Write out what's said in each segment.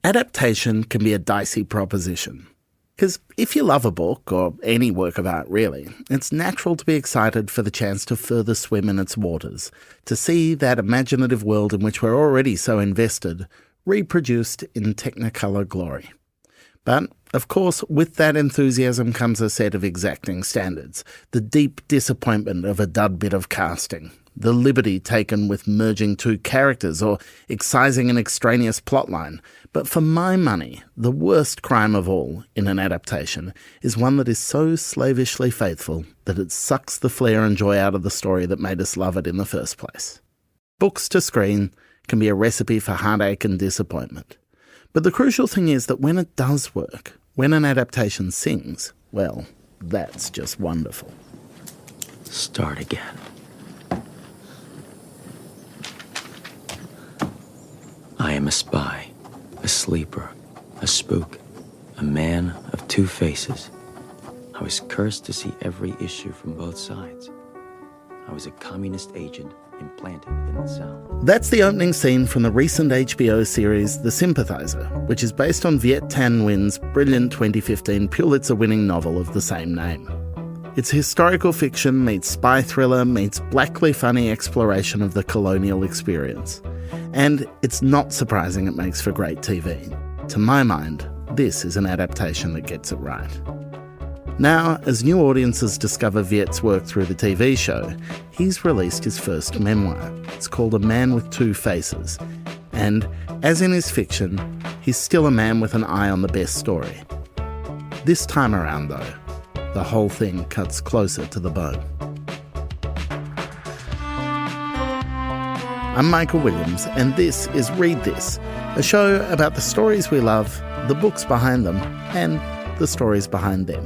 Adaptation can be a dicey proposition. Because if you love a book, or any work of art really, it's natural to be excited for the chance to further swim in its waters, to see that imaginative world in which we're already so invested, reproduced in Technicolor glory. But, of course, with that enthusiasm comes a set of exacting standards, the deep disappointment of a dud bit of casting, the liberty taken with merging two characters or excising an extraneous plotline. But for my money, the worst crime of all in an adaptation is one that is so slavishly faithful that it sucks the flair and joy out of the story that made us love it in the first place. Books to screen can be a recipe for heartache and disappointment. But the crucial thing is that when it does work, when an adaptation sings, well, that's just wonderful. Start again. I am a spy, a sleeper, a spook, a man of two faces. I was cursed to see every issue from both sides. I was a communist agent implanted in the South. That's the opening scene from the recent HBO series The Sympathizer, which is based on Viet Thanh Nguyen's brilliant 2015 Pulitzer-winning novel of the same name. It's historical fiction meets spy thriller meets blackly funny exploration of the colonial experience. And it's not surprising it makes for great TV. To my mind, this is an adaptation that gets it right. Now, as new audiences discover Viet's work through the TV show, he's released his first memoir. It's called A Man with Two Faces. And, as in his fiction, he's still a man with an eye on the best story. This time around, though, the whole thing cuts closer to the bone. I'm Michael Williams, and this is Read This, a show about the stories we love, the books behind them, and the stories behind them.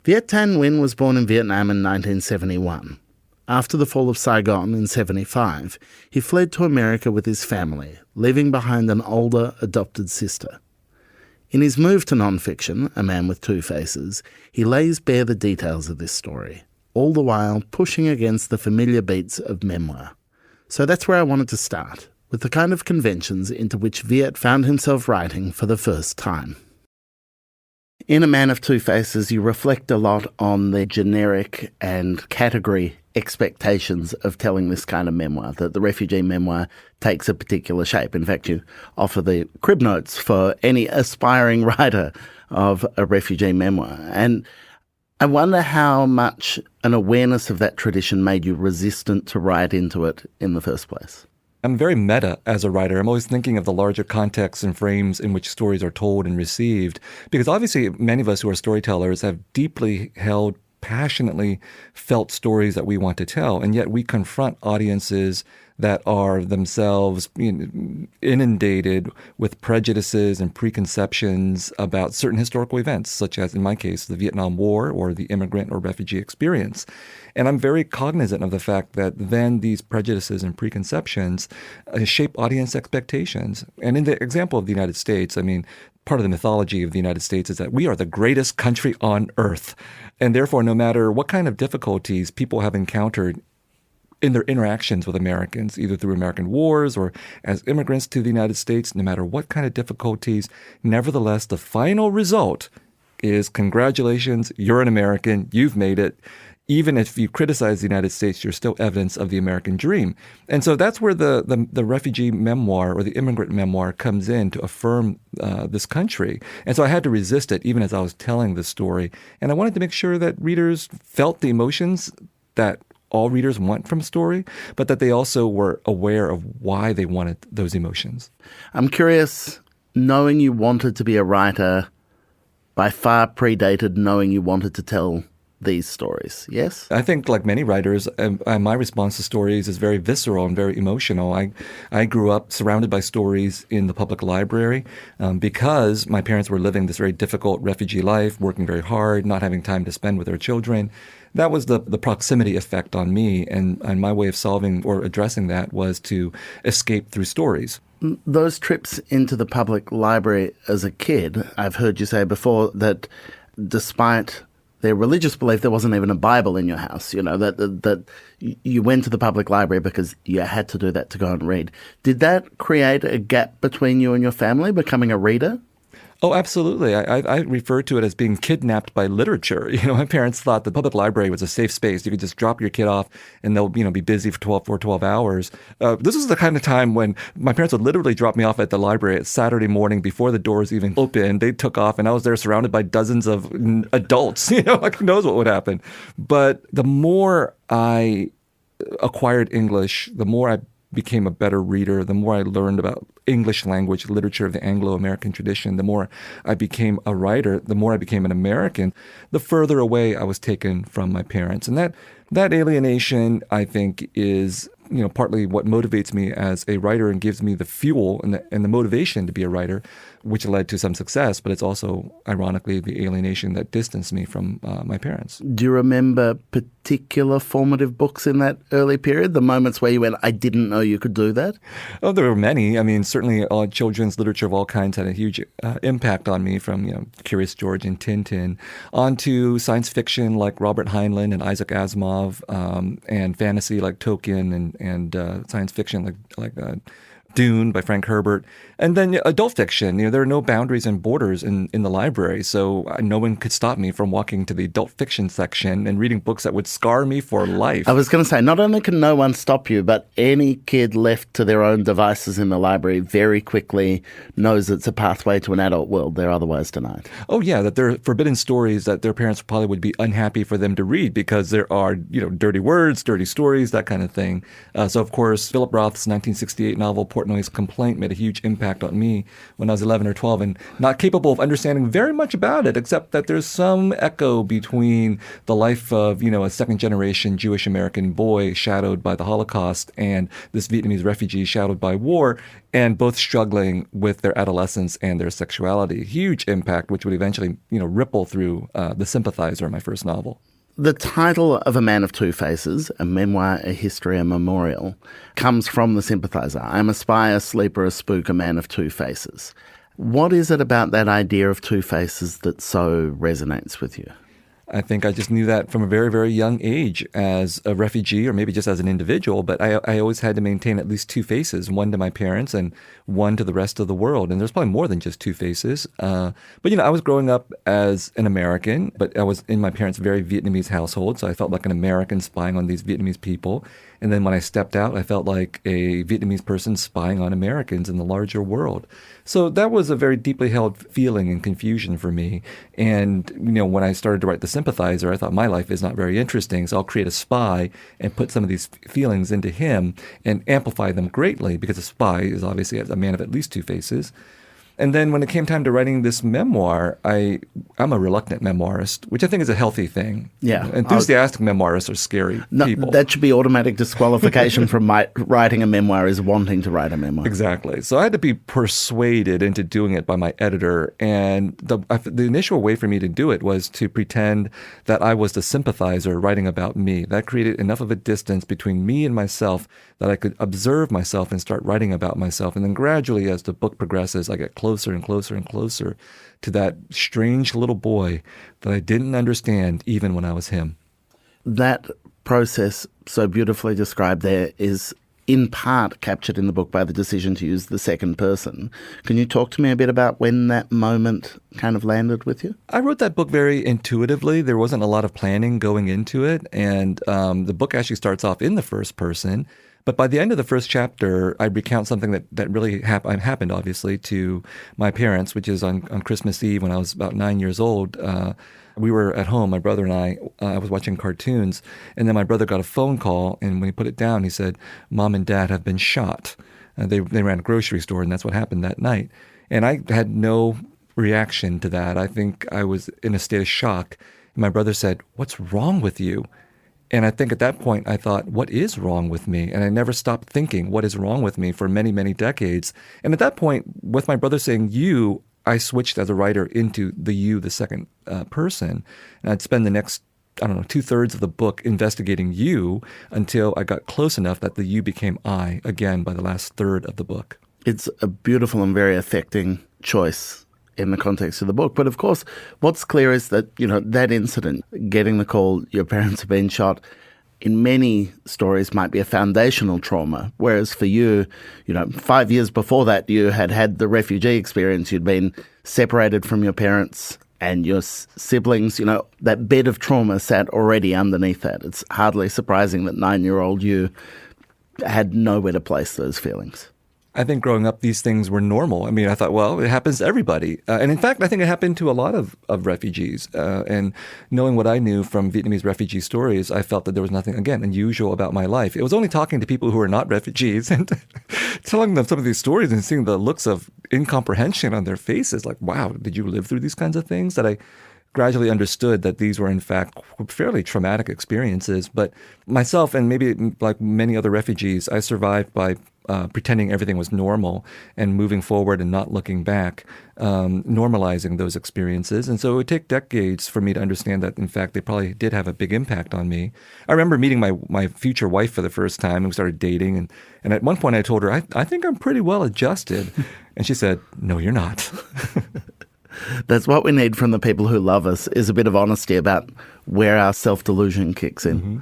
Viet Thanh Nguyen was born in Vietnam in 1971. After the fall of Saigon in 1975, he fled to America with his family, leaving behind an older adopted sister. In his move to non-fiction, A Man with Two Faces, he lays bare the details of this story, all the while pushing against the familiar beats of memoir. So that's where I wanted to start, with the kind of conventions into which Viet found himself writing for the first time. In A Man of Two Faces, you reflect a lot on the generic and category expectations of telling this kind of memoir, that the refugee memoir takes a particular shape. In fact, you offer the crib notes for any aspiring writer of a refugee memoir. And I wonder how much an awareness of that tradition made you resistant to write into it in the first place. I'm very meta as a writer. I'm always thinking of the larger contexts and frames in which stories are told and received. Because obviously, many of us who are storytellers have deeply held, passionately felt stories that we want to tell. And yet we confront audiences that are themselves inundated with prejudices and preconceptions about certain historical events, such as, in my case, the Vietnam War or the immigrant or refugee experience. And I'm very cognizant of the fact that then these prejudices and preconceptions shape audience expectations. And in the example of the United States, I mean, part of the mythology of the United States is that we are the greatest country on earth. And therefore, no matter what kind of difficulties people have encountered in their interactions with Americans, either through American wars or as immigrants to the United States, no matter what kind of difficulties, nevertheless, the final result is congratulations, you're an American, you've made it. Even if you criticize the United States, you're still evidence of the American dream. And so that's where the refugee memoir or the immigrant memoir comes in to affirm this country. And so I had to resist it even as I was telling the story. And I wanted to make sure that readers felt the emotions that all readers want from a story, but that they also were aware of why they wanted those emotions. I'm curious, knowing you wanted to be a writer by far predated knowing you wanted to tell these stories, yes? I think, like many writers, my response to stories is very visceral and very emotional. I grew up surrounded by stories in the public library because my parents were living this very difficult refugee life, working very hard, not having time to spend with their children. That was the proximity effect on me, and my way of solving or addressing that was to escape through stories. Those trips into the public library as a kid, I've heard you say before that despite their religious belief, there wasn't even a Bible in your house, that you went to the public library because you had to do that to go and read. Did that create a gap between you and your family, becoming a reader? Oh, absolutely. I refer to it as being kidnapped by literature. My parents thought the public library was a safe space. You could just drop your kid off and they'll, be busy for 12 hours. This was the kind of time when my parents would literally drop me off at the library at Saturday morning before the doors even opened. They took off and I was there surrounded by dozens of adults. Like who knows what would happen. But the more I acquired English, the more I became a better reader, the more I learned about English language, literature of the Anglo-American tradition, the more I became a writer, the more I became an American, the further away I was taken from my parents. And that alienation, I think, is partly what motivates me as a writer and gives me the fuel and the motivation to be a writer, which led to some success. But it's also, ironically, the alienation that distanced me from my parents. Do you remember particular formative books in that early period, the moments where you went, I didn't know you could do that? Oh, there were many. I mean, certainly children's literature of all kinds had a huge impact on me, from Curious George and Tintin on to science fiction like Robert Heinlein and Isaac Asimov, and fantasy like Tolkien, and science fiction like Dune by Frank Herbert. And then adult fiction. There are no boundaries and borders in the library, so no one could stop me from walking to the adult fiction section and reading books that would scar me for life. I was going to say, not only can no one stop you, but any kid left to their own devices in the library very quickly knows it's a pathway to an adult world they're otherwise denied. Oh, yeah, that there are forbidden stories that their parents probably would be unhappy for them to read because there are, dirty words, dirty stories, that kind of thing. So, of course, Philip Roth's 1968 novel, Portnoy's Complaint, made a huge impact on me when I was 11 or 12, and not capable of understanding very much about it, except that there's some echo between the life of, a second-generation Jewish American boy shadowed by the Holocaust and this Vietnamese refugee shadowed by war, and both struggling with their adolescence and their sexuality. Huge impact, which would eventually, ripple through The Sympathizer, my first novel. The title of A Man of Two Faces, a memoir, a history, a memorial, comes from The Sympathizer. I'm a spy, a sleeper, a spook, a man of two faces. What is it about that idea of two faces that so resonates with you? I think I just knew that from a very, very young age as a refugee, or maybe just as an individual. But I always had to maintain at least two faces, one to my parents and one to the rest of the world. And there's probably more than just two faces. But, I was growing up as an American, but I was in my parents' very Vietnamese household. So I felt like an American spying on these Vietnamese people. And then when I stepped out, I felt like a Vietnamese person spying on Americans in the larger world. So that was a very deeply held feeling and confusion for me. And, when I started to write The Sympathizer, I thought my life is not very interesting. So I'll create a spy and put some of these feelings into him and amplify them greatly, because a spy is obviously a man of at least two faces. And then when it came time to writing this memoir, I'm a reluctant memoirist, which I think is a healthy thing. Yeah. Enthusiastic memoirists are scary people. That should be automatic disqualification from writing a memoir, is wanting to write a memoir. Exactly. So I had to be persuaded into doing it by my editor. And the initial way for me to do it was to pretend that I was the sympathizer writing about me. That created enough of a distance between me and myself that I could observe myself and start writing about myself. And then gradually, as the book progresses, I get closer and closer and closer to that strange little boy that I didn't understand even when I was him. That process, so beautifully described there, is in part captured in the book by the decision to use the second person. Can you talk to me a bit about when that moment kind of landed with you? I wrote that book very intuitively. There wasn't a lot of planning going into it. And the book actually starts off in the first person. But by the end of the first chapter, I recount something that really happened, obviously, to my parents, which is on Christmas Eve when I was about 9 years old. We were at home, my brother and I was watching cartoons, and then my brother got a phone call, and when he put it down, he said, "Mom and Dad have been shot." They ran a grocery store, and that's what happened that night. And I had no reaction to that. I think I was in a state of shock. And my brother said, "What's wrong with you?" And I think at that point, I thought, what is wrong with me? And I never stopped thinking, what is wrong with me, for many, many decades. And at that point, with my brother saying you, I switched as a writer into the you, the second person. And I'd spend the next, 2/3 of the book investigating you until I got close enough that the you became I, again, by the last third of the book. It's a beautiful and very affecting choice in the context of the book. But of course, what's clear is that, that incident, getting the call, your parents have been shot, in many stories might be a foundational trauma, whereas for you, 5 years before that, you had the refugee experience. You'd been separated from your parents and your siblings. That bed of trauma sat already underneath that. It's hardly surprising that 9-year-old you had nowhere to place those feelings. I think growing up, these things were normal. I mean, I thought, well, it happens to everybody. And in fact, I think it happened to a lot of refugees. And knowing what I knew from Vietnamese refugee stories, I felt that there was nothing, again, unusual about my life. It was only talking to people who are not refugees and telling them some of these stories and seeing the looks of incomprehension on their faces, like, wow, did you live through these kinds of things? That I gradually understood that these were, in fact, fairly traumatic experiences. But myself, and maybe like many other refugees, I survived by pretending everything was normal and moving forward and not looking back, normalizing those experiences. And so it would take decades for me to understand that, in fact, they probably did have a big impact on me. I remember meeting my future wife for the first time, and we started dating. And at one point I told her, I think I'm pretty well adjusted. And she said, no, you're not. That's what we need from the people who love us, is a bit of honesty about where our self-delusion kicks in. Mm-hmm.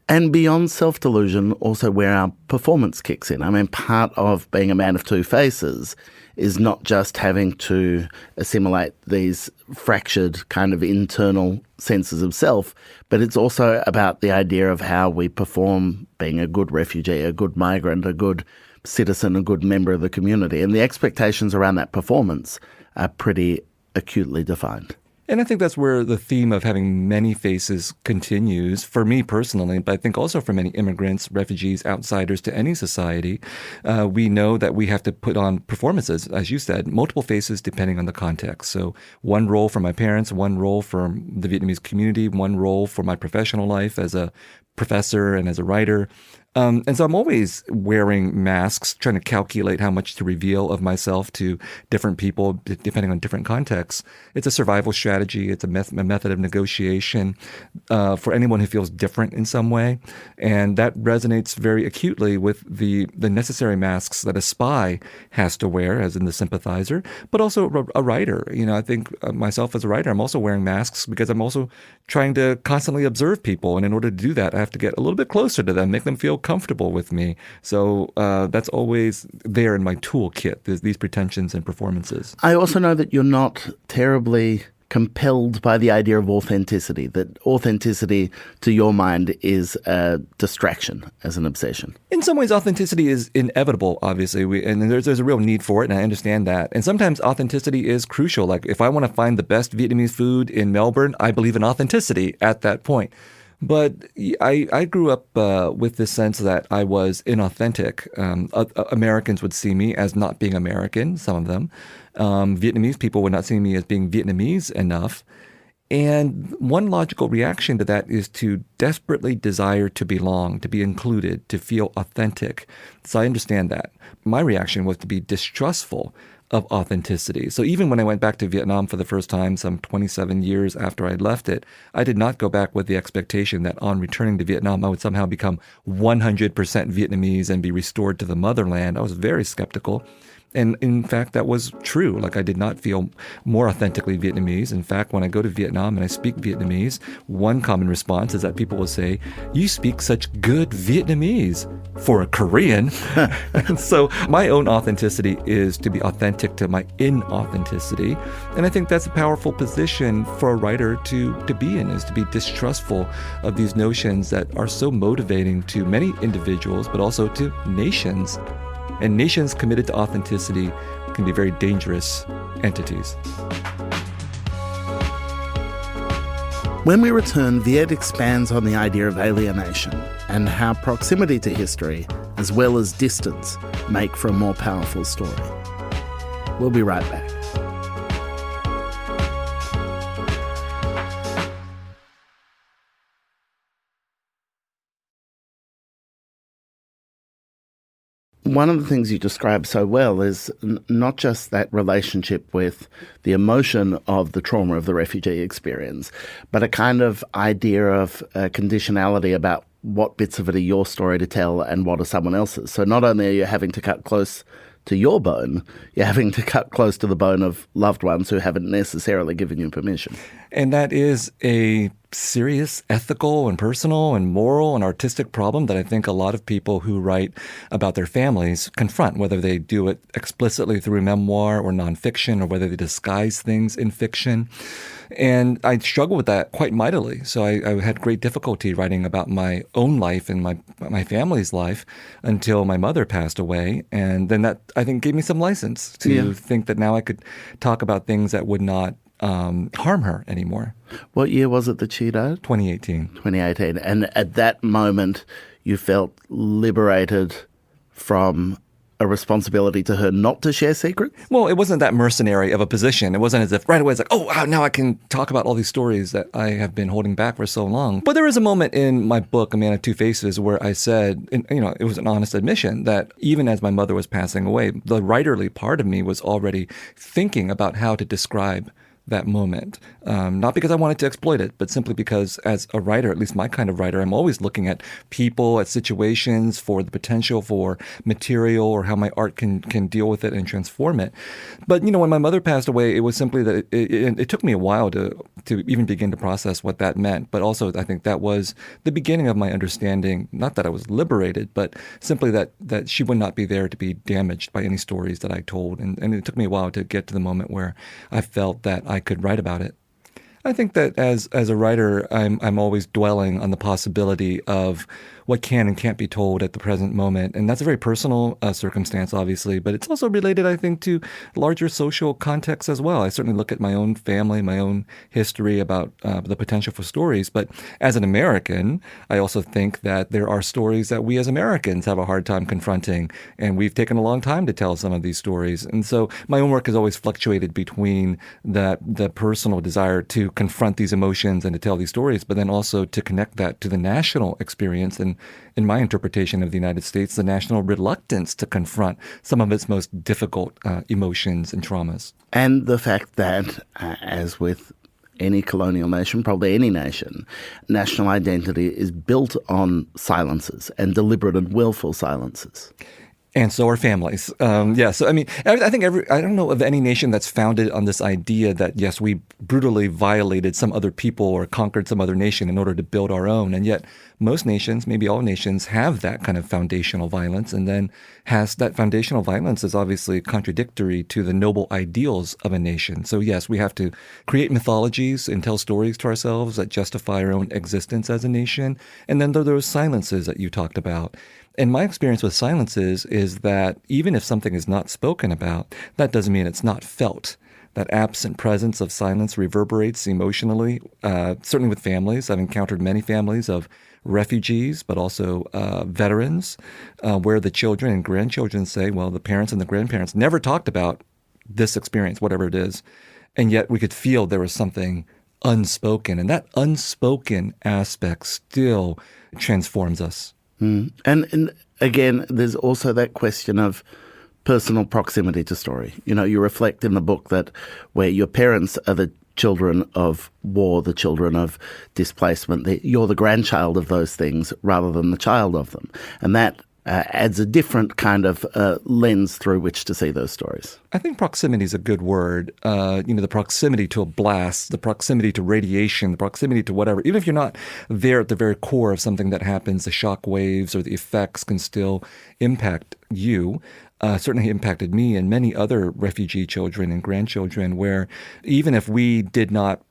And beyond self-delusion, also where our performance kicks in. I mean, part of being a man of two faces is not just having to assimilate these fractured kind of internal senses of self, but it's also about the idea of how we perform being a good refugee, a good migrant, a good citizen, a good member of the community. And the expectations around that performance are pretty acutely defined. And I think that's where the theme of having many faces continues, for me personally, but I think also for many immigrants, refugees, outsiders to any society. We know that we have to put on performances, as you said, multiple faces depending on the context. So one role for my parents, one role for the Vietnamese community, one role for my professional life as a professor and as a writer. And so I'm always wearing masks, trying to calculate how much to reveal of myself to different people, depending on different contexts. It's a survival strategy. It's a method of negotiation for anyone who feels different in some way. And that resonates very acutely with the necessary masks that a spy has to wear, as in the Sympathizer, but also a writer. I think myself as a writer, I'm also wearing masks because I'm also trying to constantly observe people. And in order to do that, I have to get a little bit closer to them, make them feel comfortable with me. So that's always there in my toolkit, these pretensions and performances. I also know that you're not terribly compelled by the idea of authenticity, that authenticity to your mind is a distraction as an obsession. In some ways, authenticity is inevitable, obviously, and there's a real need for it, and I understand that. And sometimes authenticity is crucial. Like if I want to find the best Vietnamese food in Melbourne, I believe in authenticity at that point. But I grew up with this sense that I was inauthentic. Americans would see me as not being American, some of them. Vietnamese people would not see me as being Vietnamese enough. And one logical reaction to that is to desperately desire to belong, to be included, to feel authentic. So I understand that. My reaction was to be distrustful of authenticity. So even when I went back to Vietnam for the first time, some 27 years after I'd left it, I did not go back with the expectation that on returning to Vietnam, I would somehow become 100% Vietnamese and be restored to the motherland. I was very skeptical. And in fact, that was true. Like I did not feel more authentically Vietnamese. In fact, when I go to Vietnam and I speak Vietnamese, one common response is that people will say, "You speak such good Vietnamese for a Korean." And so my own authenticity is to be authentic to my inauthenticity. And I think that's a powerful position for a writer to be in, is to be distrustful of these notions that are so motivating to many individuals, but also to nations. And nations committed to authenticity can be very dangerous entities. When we return, Viet expands on the idea of alienation and how proximity to history, as well as distance, make for a more powerful story. We'll be right back. One of the things you describe so well is not just that relationship with the emotion of the trauma of the refugee experience, but a kind of idea of conditionality about what bits of it are your story to tell and what are someone else's. So not only are you having to cut close to your bone, you're having to cut close to the bone of loved ones who haven't necessarily given you permission. And that is a serious ethical and personal and moral and artistic problem that I think a lot of people who write about their families confront, whether they do it explicitly through memoir or nonfiction, or whether they disguise things in fiction. And I struggle with that quite mightily. So I had great difficulty writing about my own life and my family's life until my mother passed away. And then that, I think, gave me some license to think that now I could talk about things that would not harm her anymore. What year was it that she died? 2018. 2018. And at that moment, you felt liberated from a responsibility to her not to share secrets? Well, it wasn't that mercenary of a position. It wasn't as if right away it's like, oh, wow, now I can talk about all these stories that I have been holding back for so long. But there is a moment in my book, A Man of Two Faces, where I said, and, it was an honest admission that even as my mother was passing away, the writerly part of me was already thinking about how to describe that moment. Not because I wanted to exploit it, but simply because as a writer, at least my kind of writer, I'm always looking at people, at situations, for the potential for material or how my art can deal with it and transform it. But, when my mother passed away, it was simply that it took me a while to even begin to process what that meant. But also, I think that was the beginning of my understanding, not that I was liberated, but simply that she would not be there to be damaged by any stories that I told. And it took me a while to get to the moment where I felt that I could write about it. I think that as a writer, I'm always dwelling on the possibility of what can and can't be told at the present moment. And that's a very personal circumstance, obviously, but it's also related, I think, to larger social contexts as well. I certainly look at my own family, my own history about the potential for stories. But as an American, I also think that there are stories that we as Americans have a hard time confronting. And we've taken a long time to tell some of these stories. And so my own work has always fluctuated between the personal desire to confront these emotions and to tell these stories, but then also to connect that to the national experience and, in my interpretation of the United States, the national reluctance to confront some of its most difficult emotions and traumas. And the fact that, as with any colonial nation, probably any nation, national identity is built on silences and deliberate and willful silences. And so are families. So I mean, I think I don't know of any nation that's founded on this idea that, yes, we brutally violated some other people or conquered some other nation in order to build our own. And yet most nations, maybe all nations, have that kind of foundational violence. And then that foundational violence is obviously contradictory to the noble ideals of a nation. So yes, we have to create mythologies and tell stories to ourselves that justify our own existence as a nation. And then there are those silences that you talked about. And my experience with silences is that even if something is not spoken about, that doesn't mean it's not felt. That absent presence of silence reverberates emotionally, certainly with families. I've encountered many families of refugees, but also veterans, where the children and grandchildren say, well, the parents and the grandparents never talked about this experience, whatever it is. And yet we could feel there was something unspoken. And that unspoken aspect still transforms us. And again, there's also that question of personal proximity to story. You reflect in the book that where your parents are the children of war, the children of displacement, you're the grandchild of those things rather than the child of them. And that adds a different kind of lens through which to see those stories. I think proximity is a good word. The proximity to a blast, the proximity to radiation, the proximity to whatever. Even if you're not there at the very core of something that happens, the shock waves or the effects can still impact you. Certainly impacted me and many other refugee children and grandchildren, where even if we did not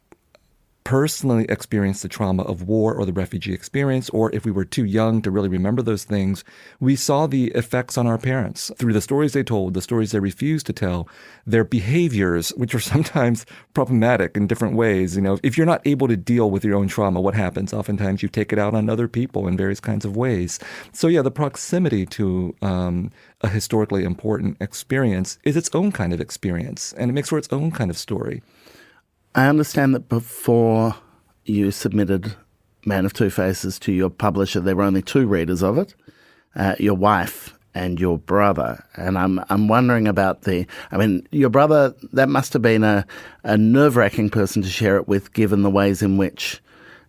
personally experience the trauma of war or the refugee experience, or if we were too young to really remember those things, we saw the effects on our parents through the stories they told, the stories they refused to tell, their behaviors, which were sometimes problematic in different ways. If you're not able to deal with your own trauma, what happens? Oftentimes you take it out on other people in various kinds of ways. So yeah, the proximity to a historically important experience is its own kind of experience, and it makes for its own kind of story. I understand that before you submitted Man of Two Faces to your publisher, there were only two readers of it, your wife and your brother. And I'm wondering about your brother, that must have been a nerve-wracking person to share it with, given the ways in which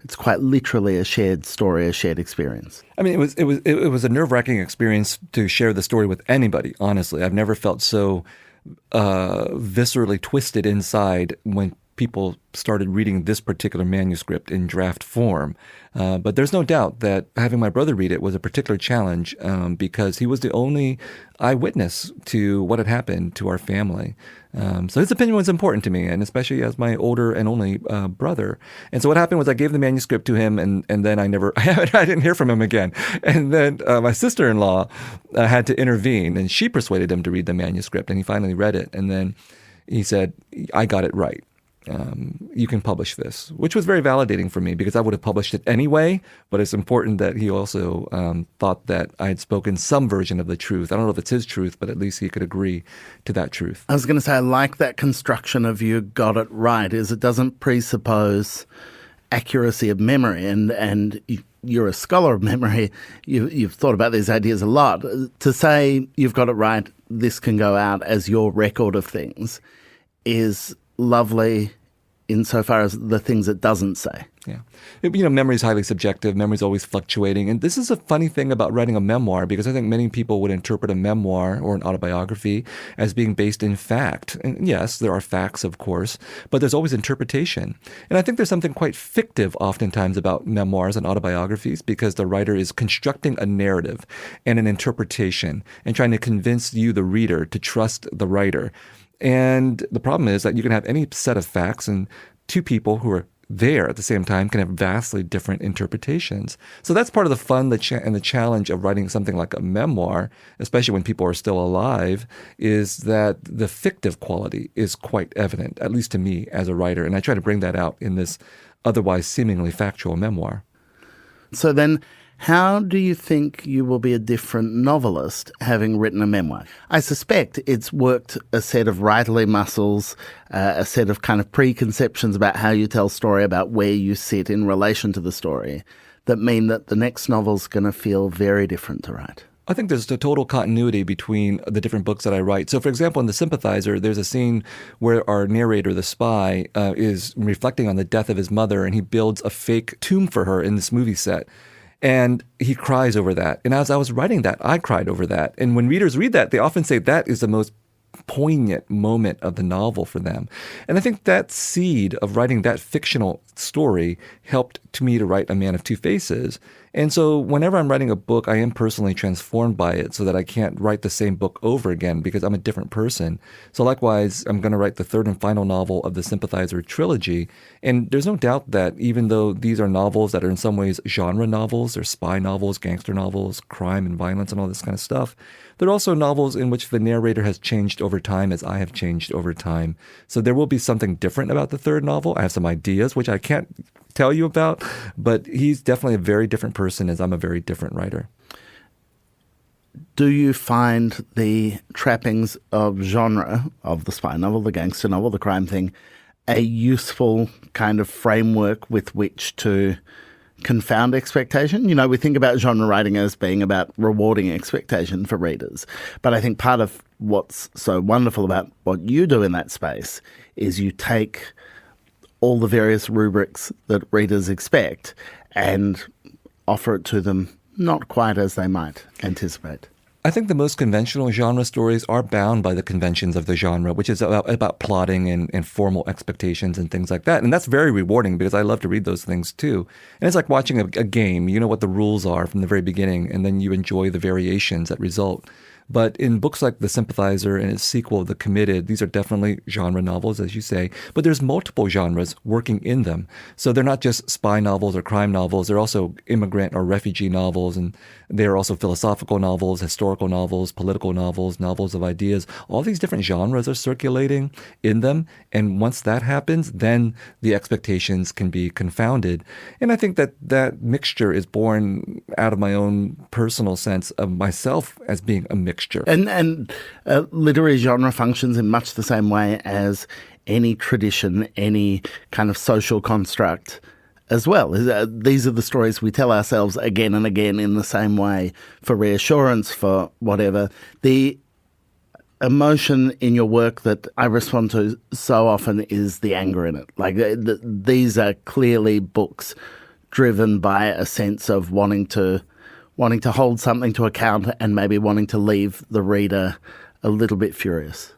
It's quite literally a shared story, a shared experience. I mean, it was a nerve-wracking experience to share the story with anybody. Honestly, I've never felt so viscerally twisted inside when people started reading this particular manuscript in draft form. But there's no doubt that having my brother read it was a particular challenge because he was the only eyewitness to what had happened to our family. So his opinion was important to me, and especially as my older and only brother. And so what happened was I gave the manuscript to him, and then I didn't hear from him again. And then my sister-in-law had to intervene, and she persuaded him to read the manuscript, and he finally read it. And then he said, "I got it right. You can publish this," which was very validating for me because I would have published it anyway. But it's important that he also thought that I had spoken some version of the truth. I don't know if it's his truth, but at least he could agree to that truth. I was going to say, I like that construction of "you got it right," is it doesn't presuppose accuracy of memory, and you're a scholar of memory. You've thought about these ideas a lot. To say you've got it right, this can go out as your record of things, is lovely insofar as the things it doesn't say. Yeah. Memory is highly subjective. Memory is always fluctuating. And this is a funny thing about writing a memoir, because I think many people would interpret a memoir or an autobiography as being based in fact. And yes, there are facts, of course, but there's always interpretation. And I think there's something quite fictive oftentimes about memoirs and autobiographies, because the writer is constructing a narrative and an interpretation and trying to convince you, the reader, to trust the writer. And the problem is that you can have any set of facts, and two people who are there at the same time can have vastly different interpretations. So that's part of the fun and the challenge of writing something like a memoir, especially when people are still alive, is that the fictive quality is quite evident, at least to me as a writer. And I try to bring that out in this otherwise seemingly factual memoir. So then, how do you think you will be a different novelist having written a memoir? I suspect it's worked a set of writerly muscles, a set of kind of preconceptions about how you tell story, about where you sit in relation to the story, that mean that the next novel's going to feel very different to write. I think there's a total continuity between the different books that I write. So, for example, in The Sympathizer, there's a scene where our narrator, the spy, is reflecting on the death of his mother, and he builds a fake tomb for her in this movie set. And he cries over that. And as I was writing that, I cried over that. And when readers read that, they often say that is the most poignant moment of the novel for them. And I think that seed of writing that fictional story helped to me to write A Man of Two Faces. And so whenever I'm writing a book, I am personally transformed by it so that I can't write the same book over again because I'm a different person. So likewise, I'm going to write the third and final novel of the Sympathizer trilogy. And there's no doubt that even though these are novels that are in some ways genre novels, they're spy novels, gangster novels, crime and violence and all this kind of stuff, they're also novels in which the narrator has changed over time as I have changed over time. So there will be something different about the third novel. I have some ideas, which I can't tell you about, but he's definitely a very different person as I'm a very different writer. Do you find the trappings of genre, of the spy novel, the gangster novel, the crime thing, a useful kind of framework with which to confound expectation? You know, we think about genre writing as being about rewarding expectation for readers. But I think part of what's so wonderful about what you do in that space is you take all the various rubrics that readers expect and offer it to them not quite as they might anticipate. I think the most conventional genre stories are bound by the conventions of the genre, which is about plotting and formal expectations and things like that. And that's very rewarding because I love to read those things too. And it's like watching a game. You know what the rules are from the very beginning, and then you enjoy the variations that result. But in books like The Sympathizer and its sequel, The Committed, these are definitely genre novels, as you say, but there's multiple genres working in them. So they're not just spy novels or crime novels. They're also immigrant or refugee novels, and they're also philosophical novels, historical novels, political novels, novels of ideas. All these different genres are circulating in them, and once that happens, then the expectations can be confounded. And I think that that mixture is born out of my own personal sense of myself as being a mixture. And literary genre functions in much the same way as any tradition, any kind of social construct as well. These are the stories we tell ourselves again and again in the same way for reassurance, for whatever. The emotion in your work that I respond to so often is the anger in it. Like these are clearly books driven by a sense of wanting to hold something to account and maybe wanting to leave the reader a little bit furious.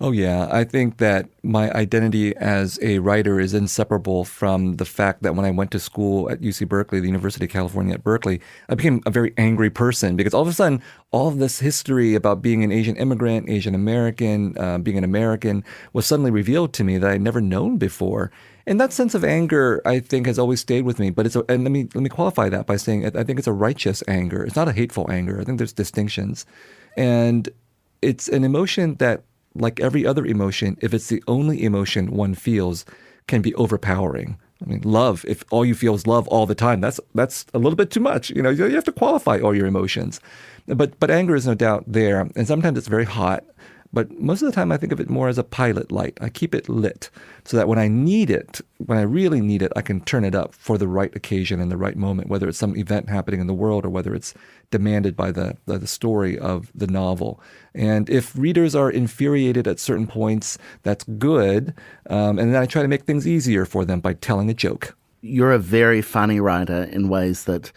Oh, yeah. I think that my identity as a writer is inseparable from the fact that when I went to school at UC Berkeley, the University of California at Berkeley, I became a very angry person because all of a sudden, all of this history about being an Asian immigrant, Asian American, being an American was suddenly revealed to me that I'd never known before. And that sense of anger, I think, has always stayed with me. But and let me qualify that by saying I think it's a righteous anger. It's not a hateful anger. I think there's distinctions. And it's an emotion that, like every other emotion, if it's the only emotion one feels, can be overpowering. I mean, love, if all you feel is love all the time, that's a little bit too much. You have to qualify all your emotions. But anger is no doubt there. And sometimes it's very hot. But most of the time, I think of it more as a pilot light. I keep it lit so that when I need it, when I really need it, I can turn it up for the right occasion and the right moment, whether it's some event happening in the world or whether it's demanded by the story of the novel. And if readers are infuriated at certain points, that's good. And then I try to make things easier for them by telling a joke. You're a very funny writer in ways that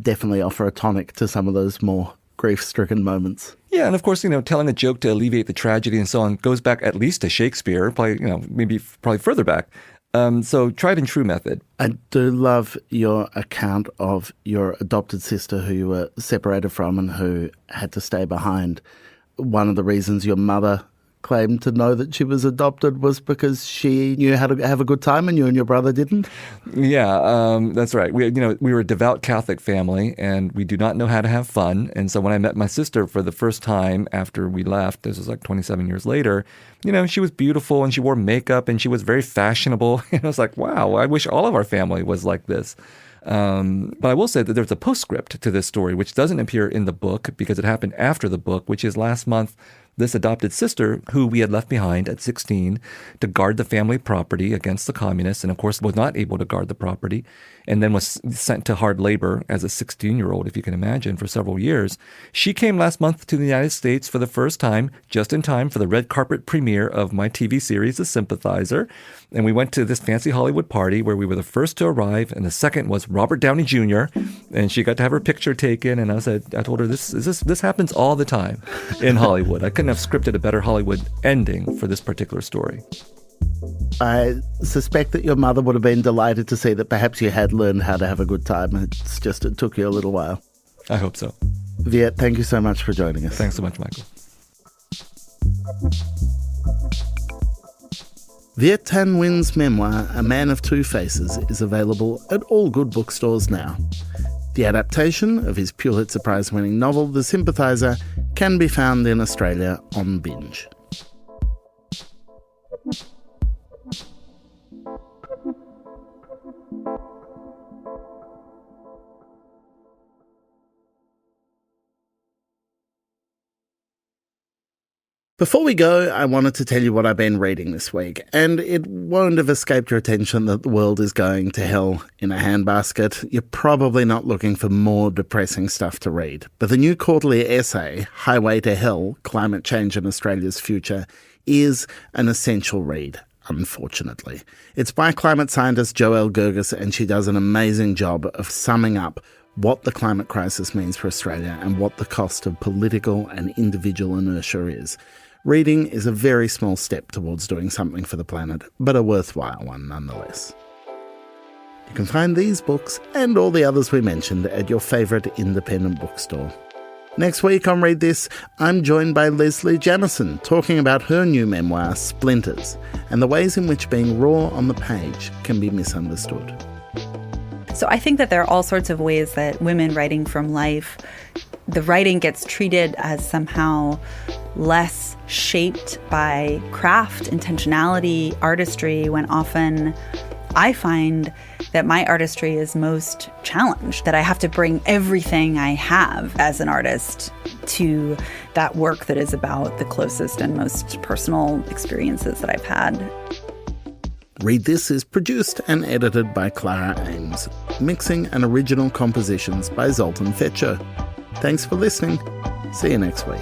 definitely offer a tonic to some of those more grief-stricken moments. Yeah, and of course, telling a joke to alleviate the tragedy and so on goes back at least to Shakespeare, probably further back. So tried and true method. I do love your account of your adopted sister who you were separated from and who had to stay behind. One of the reasons your mother claimed to know that she was adopted was because she knew how to have a good time and you and your brother didn't? Yeah, that's right. We were a devout Catholic family and we do not know how to have fun. And so when I met my sister for the first time after we left, this was like 27 years later, she was beautiful and she wore makeup and she was very fashionable. And I was like, wow, I wish all of our family was like this. But I will say that there's a postscript to this story, which doesn't appear in the book because it happened after the book, which is last month. This adopted sister, who we had left behind at 16 to guard the family property against the communists, and of course was not able to guard the property, and then was sent to hard labor as a 16-year-old, if you can imagine, for several years. She came last month to the United States for the first time, just in time for the red carpet premiere of my TV series, The Sympathizer. And we went to this fancy Hollywood party where we were the first to arrive, and the second was Robert Downey Jr., and she got to have her picture taken, and I told her, this happens all the time in Hollywood. I couldn't have scripted a better Hollywood ending for this particular story. I suspect that your mother would have been delighted to see that perhaps you had learned how to have a good time. It's just it took you a little while. I hope so. Viet, thank you so much for joining us. Thanks so much, Michael. Viet Thanh Nguyen's memoir, A Man of Two Faces, is available at all good bookstores now. The adaptation of his Pulitzer Prize-winning novel, The Sympathizer, can be found in Australia on Binge. Before we go, I wanted to tell you what I've been reading this week, and it won't have escaped your attention that the world is going to hell in a handbasket. You're probably not looking for more depressing stuff to read, but the new quarterly essay, Highway to Hell, Climate Change and Australia's Future, is an essential read, unfortunately. It's by climate scientist Joëlle Gergis, and she does an amazing job of summing up what the climate crisis means for Australia and what the cost of political and individual inertia is. Reading is a very small step towards doing something for the planet, but a worthwhile one nonetheless. You can find these books and all the others we mentioned at your favourite independent bookstore. Next week on Read This, I'm joined by Leslie Jamison talking about her new memoir, Splinters, and the ways in which being raw on the page can be misunderstood. So I think that there are all sorts of ways that women writing from life, the writing gets treated as somehow less shaped by craft, intentionality, artistry, when often I find that my artistry is most challenged, that I have to bring everything I have as an artist to that work that is about the closest and most personal experiences that I've had. Read This is produced and edited by Clara Ames. Mixing and original compositions by Zoltan Fetcher. Thanks for listening. See you next week.